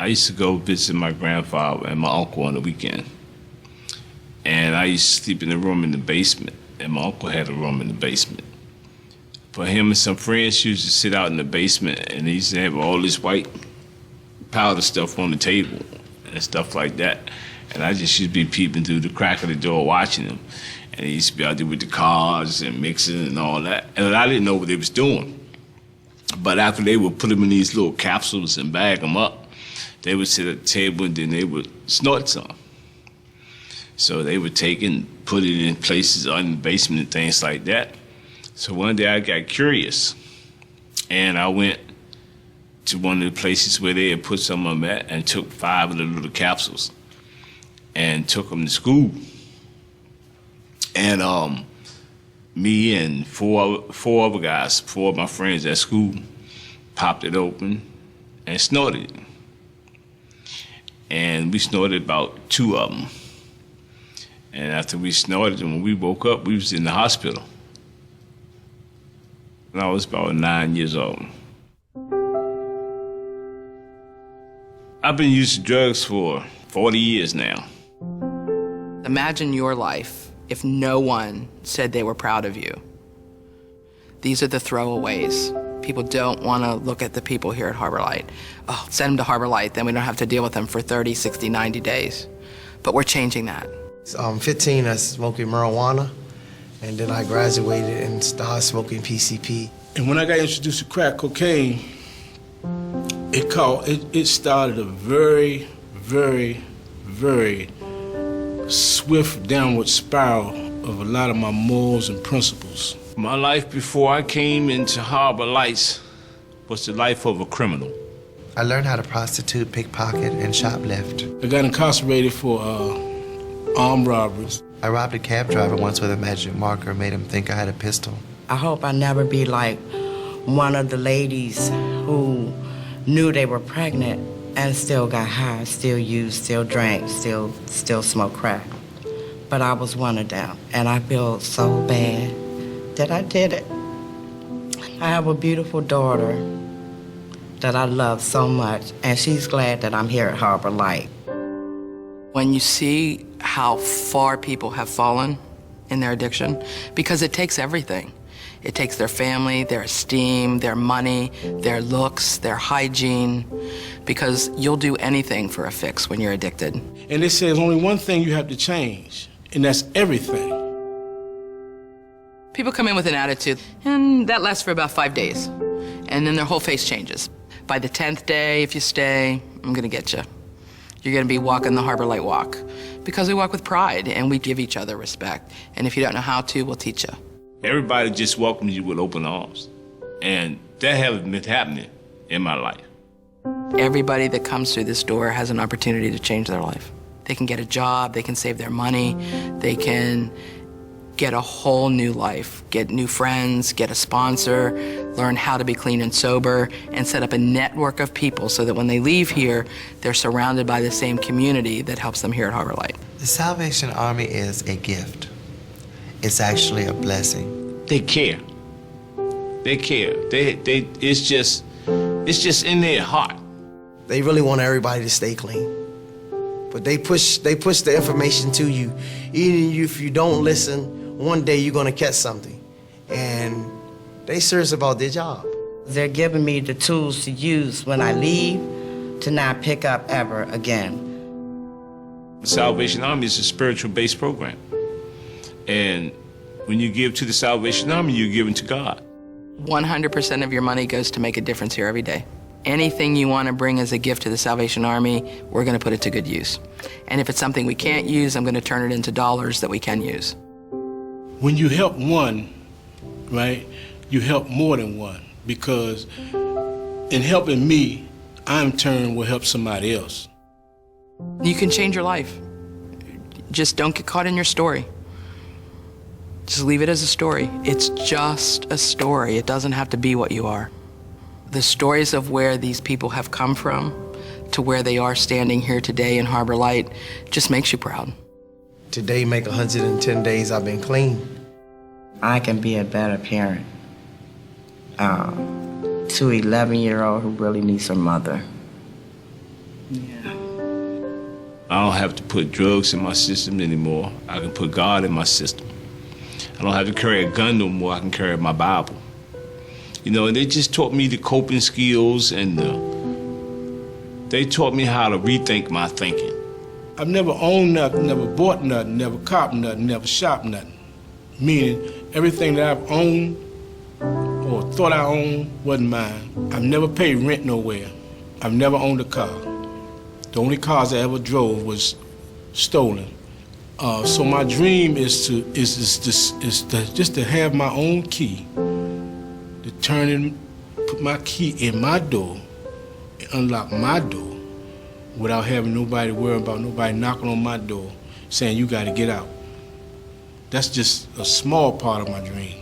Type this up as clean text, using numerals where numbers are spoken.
I used to go visit my grandfather and my uncle on the weekend. And I used to sleep in the room in the basement, and my uncle had a room in the basement. For him and some friends used to sit out in the basement, and they used to have all this white powder stuff on the table and stuff like that. And I just used to be peeping through the crack of the door watching them. And they used to be out there with the cards and mixing and all that. And I didn't know what they was doing. But after they would put them in these little capsules and bag them up, they would sit at the table and then they would snort some. So they would take and put it in places in the basement and things like that. So one day I got curious, and I went to one of the places where they had put some of them at and took 5 of the little capsules and took them to school. And me and four other guys, 4 of my friends at school, popped it open and snorted it. And we snorted about 2 of them. And after we snorted them, when we woke up, we was in the hospital. And I was about 9 years old. I've been using drugs for 40 years now. Imagine your life if no one said they were proud of you. These are the throwaways. People don't want to look at the people here at Harbor Light. Oh, send them to Harbor Light, then we don't have to deal with them for 30, 60, 90 days. But we're changing that. I'm 15, I was smoking marijuana, and then I graduated and started smoking PCP. And when I got introduced to crack cocaine, it started a very, very, very swift downward spiral of a lot of my morals and principles. My life before I came into Harbor Lights was the life of a criminal. I learned how to prostitute, pickpocket, and shoplift. I got incarcerated for armed robberies. I robbed a cab driver once with a magic marker, made him think I had a pistol. I hope I never be like one of the ladies who knew they were pregnant and still got high, still used, still drank, still smoked crack. But I was one of them, and I feel so bad that I did it. I have a beautiful daughter that I love so much, and she's glad that I'm here at Harbor Light. When you see how far people have fallen in their addiction, because it takes everything. It takes their family, their esteem, their money, their looks, their hygiene, because you'll do anything for a fix when you're addicted. And they say there's only one thing you have to change, and that's everything. People come in with an attitude, and that lasts for about 5 days. And then their whole face changes. By the 10th day, if you stay, I'm gonna get you. You're gonna be walking the Harbor Light walk. Because we walk with pride, and we give each other respect. And if you don't know how to, we'll teach you. Everybody just welcomes you with open arms. And that hasn't been happening in my life. Everybody that comes through this door has an opportunity to change their life. They can get a job, they can save their money, they can get a whole new life, get new friends, get a sponsor, learn how to be clean and sober, and set up a network of people so that when they leave here, they're surrounded by the same community that helps them here at Harbor Light. The Salvation Army is a gift. It's actually a blessing. They care. They care. It's just in their heart. They really want everybody to stay clean. But they push the information to you. Even if you don't listen, one day you're gonna catch something. And they serious about their job. They're giving me the tools to use when I leave to not pick up ever again. The Salvation Army is a spiritual-based program. And when you give to the Salvation Army, you're giving to God. 100% of your money goes to make a difference here every day. Anything you want to bring as a gift to the Salvation Army, we're going to put it to good use. And if it's something we can't use, I'm going to turn it into dollars that we can use. When you help one, right, you help more than one. Because in helping me, I in turn will help somebody else. You can change your life. Just don't get caught in your story. Just leave it as a story. It's just a story. It doesn't have to be what you are. The stories of where these people have come from to where they are standing here today in Harbor Light just makes you proud. Today make 110 days I've been clean. I can be a better parent to 11-year-old who really needs her mother. I don't have to put drugs in my system anymore. I can put God in my system. I don't have to carry a gun no more. I can carry my Bible. You know, and they just taught me the coping skills and they taught me how to rethink my thinking. I've never owned nothing, never bought nothing, never copped nothing, never shopped nothing. Meaning everything that I've owned or thought I owned wasn't mine. I've never paid rent nowhere. I've never owned a car. The only cars I ever drove was stolen. So my dream is just to have my own key, to turn and put my key in my door, and unlock my door, without having nobody worry about nobody knocking on my door saying you got to get out. That's just a small part of my dream.